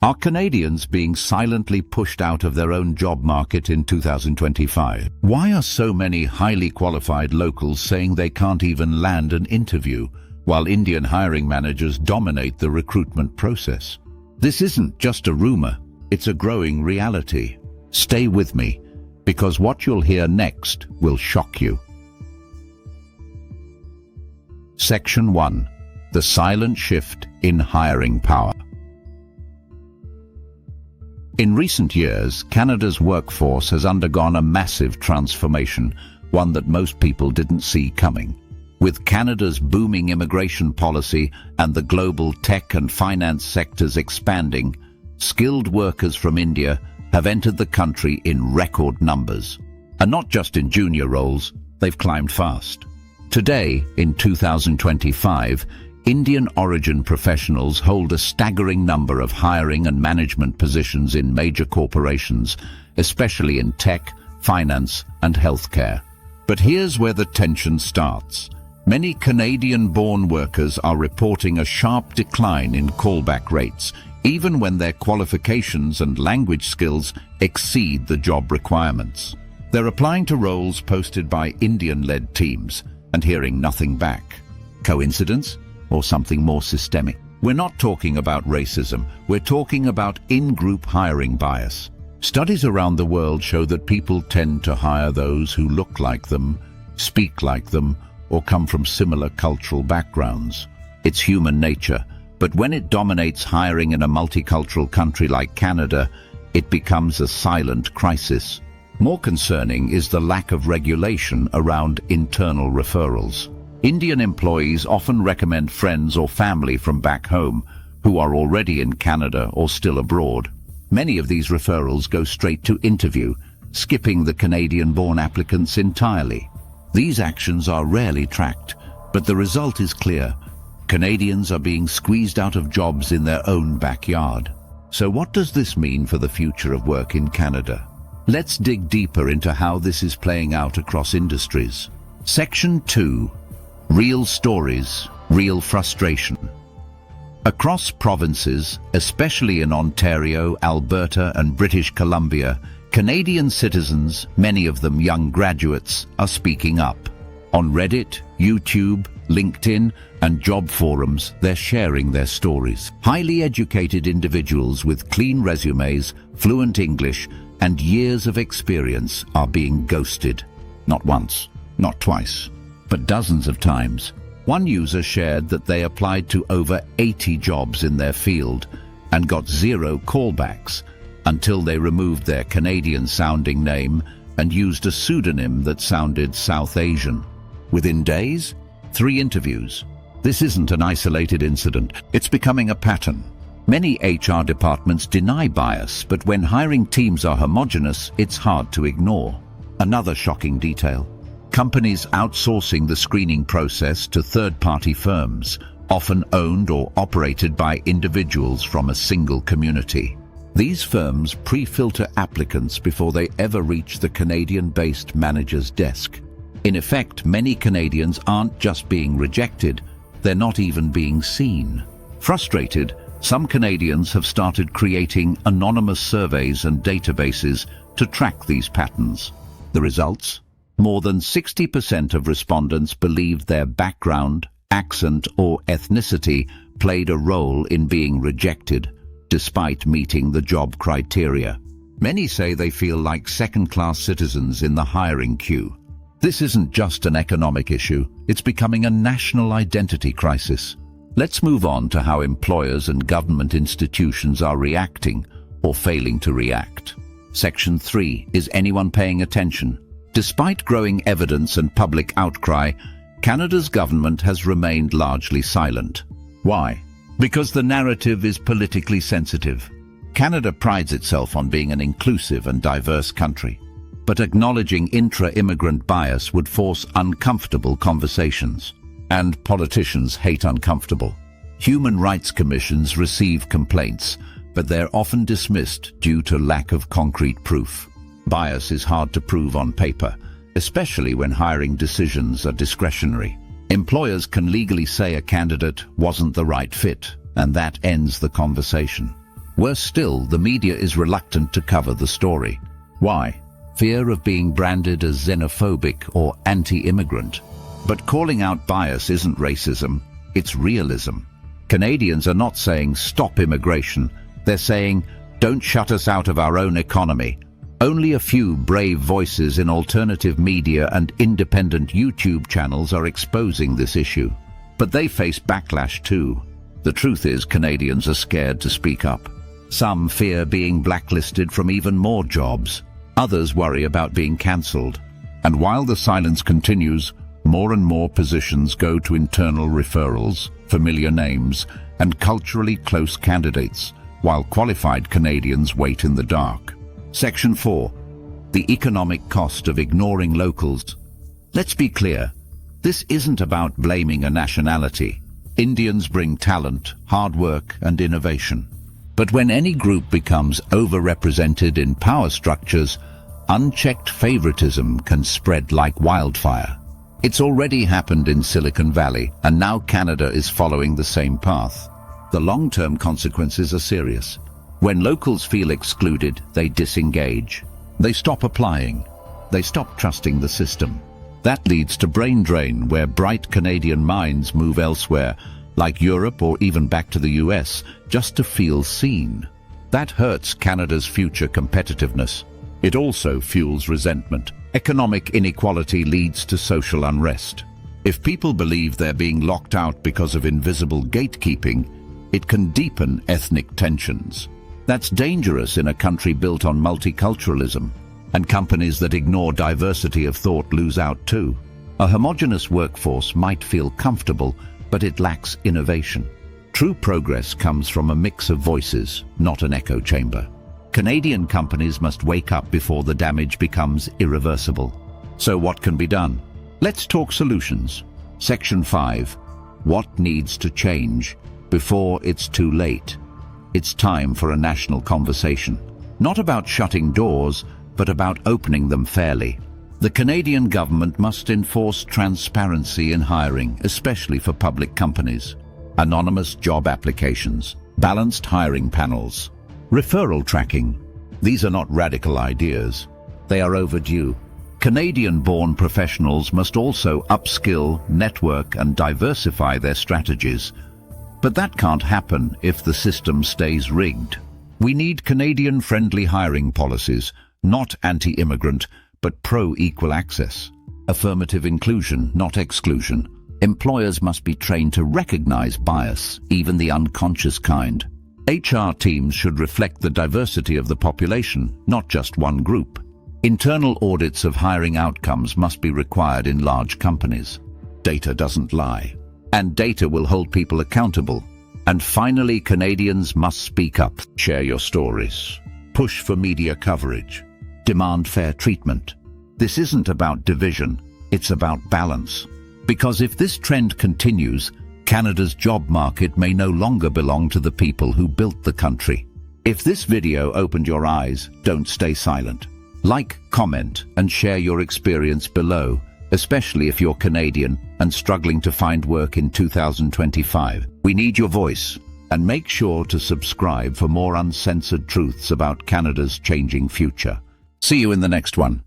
Are Canadians being silently pushed out of their own job market in 2025? Why are so many highly qualified locals saying they can't even land an interview, while Indian hiring managers dominate the recruitment process? This isn't just a rumor, it's a growing reality. Stay with me, because what you'll hear next will shock you. Section 1. The silent shift in hiring power. In recent years, Canada's workforce has undergone a massive transformation, one that most people didn't see coming. With Canada's booming immigration policy and the global tech and finance sectors expanding, skilled workers from India have entered the country in record numbers. And not just in junior roles, they've climbed fast. Today, in 2025, Indian origin professionals hold a staggering number of hiring and management positions in major corporations, especially in tech, finance, and healthcare. But here's where the tension starts. Many Canadian-born workers are reporting a sharp decline in callback rates, even when their qualifications and language skills exceed the job requirements. They're applying to roles posted by Indian-led teams and hearing nothing back. Coincidence? Or something more systemic? We're not talking about racism, we're talking about in-group hiring bias. Studies around the world show that people tend to hire those who look like them, speak like them, or come from similar cultural backgrounds. It's human nature, but when it dominates hiring in a multicultural country like Canada, it becomes a silent crisis. More concerning is the lack of regulation around internal referrals. Indian employees often recommend friends or family from back home who are already in Canada or still abroad. Many of these referrals go straight to interview, skipping the Canadian-born applicants entirely. These actions are rarely tracked, but the result is clear. Canadians are being squeezed out of jobs in their own backyard. So what does this mean for the future of work in Canada? Let's dig deeper into how this is playing out across industries. Section 2. Real stories, real frustration. Across provinces, especially in Ontario, Alberta, and British Columbia, Canadian citizens, many of them young graduates, are speaking up. On Reddit, YouTube, LinkedIn, and job forums, they're sharing their stories. Highly educated individuals with clean resumes, fluent English, and years of experience are being ghosted. Not once, not twice, but dozens of times. One user shared that they applied to over 80 jobs in their field and got 0 callbacks until they removed their Canadian-sounding name and used a pseudonym that sounded South Asian. Within days, 3 interviews. This isn't an isolated incident, it's becoming a pattern. Many HR departments deny bias, but when hiring teams are homogeneous, it's hard to ignore. Another shocking detail. Companies outsourcing the screening process to third-party firms, often owned or operated by individuals from a single community. These firms pre-filter applicants before they ever reach the Canadian-based manager's desk. In effect, many Canadians aren't just being rejected, they're not even being seen. Frustrated, some Canadians have started creating anonymous surveys and databases to track these patterns. The results? More than 60% of respondents believed their background, accent, or ethnicity played a role in being rejected, despite meeting the job criteria. Many say they feel like second-class citizens in the hiring queue. This isn't just an economic issue, it's becoming a national identity crisis. Let's move on to how employers and government institutions are reacting or failing to react. Section 3. Is anyone paying attention? Despite growing evidence and public outcry, Canada's government has remained largely silent. Why? Because the narrative is politically sensitive. Canada prides itself on being an inclusive and diverse country, but acknowledging intra-immigrant bias would force uncomfortable conversations. And politicians hate uncomfortable. Human rights commissions receive complaints, but they're often dismissed due to lack of concrete proof. Bias is hard to prove on paper, especially when hiring decisions are discretionary. Employers can legally say a candidate wasn't the right fit, and that ends the conversation. Worse still, the media is reluctant to cover the story. Why? Fear of being branded as xenophobic or anti-immigrant. But calling out bias isn't racism, it's realism. Canadians are not saying stop immigration, they're saying don't shut us out of our own economy. Only a few brave voices in alternative media and independent YouTube channels are exposing this issue. But they face backlash too. The truth is, Canadians are scared to speak up. Some fear being blacklisted from even more jobs. Others worry about being cancelled. And while the silence continues, more and more positions go to internal referrals, familiar names, and culturally close candidates, while qualified Canadians wait in the dark. Section 4. The economic cost of ignoring locals. Let's be clear, this isn't about blaming a nationality. Indians bring talent, hard work, and innovation. But when any group becomes overrepresented in power structures, unchecked favoritism can spread like wildfire. It's already happened in Silicon Valley, and now Canada is following the same path. The long-term consequences are serious. When locals feel excluded, they disengage. They stop applying. They stop trusting the system. That leads to brain drain, where bright Canadian minds move elsewhere, like Europe or even back to the US, just to feel seen. That hurts Canada's future competitiveness. It also fuels resentment. Economic inequality leads to social unrest. If people believe they're being locked out because of invisible gatekeeping, it can deepen ethnic tensions. That's dangerous in a country built on multiculturalism, and companies that ignore diversity of thought lose out too. A homogeneous workforce might feel comfortable, but it lacks innovation. True progress comes from a mix of voices, not an echo chamber. Canadian companies must wake up before the damage becomes irreversible. So what can be done? Let's talk solutions. Section 5. What needs to change before it's too late? It's time for a national conversation. Not about shutting doors, but about opening them fairly. The Canadian government must enforce transparency in hiring, especially for public companies. Anonymous job applications, balanced hiring panels, referral tracking. These are not radical ideas. They are overdue. Canadian-born professionals must also upskill, network, and diversify their strategies. But that can't happen if the system stays rigged. We need Canadian-friendly hiring policies, not anti-immigrant, but pro-equal access. Affirmative inclusion, not exclusion. Employers must be trained to recognize bias, even the unconscious kind. HR teams should reflect the diversity of the population, not just one group. Internal audits of hiring outcomes must be required in large companies. Data doesn't lie, and data will hold people accountable. And finally, Canadians must speak up. Share your stories. Push for media coverage. Demand fair treatment. This isn't about division, it's about balance. Because if this trend continues, Canada's job market may no longer belong to the people who built the country. If this video opened your eyes, don't stay silent. Like, comment, and share your experience below, especially if you're Canadian and struggling to find work in 2025. We need your voice, and make sure to subscribe for more uncensored truths about Canada's changing future. See you in the next one.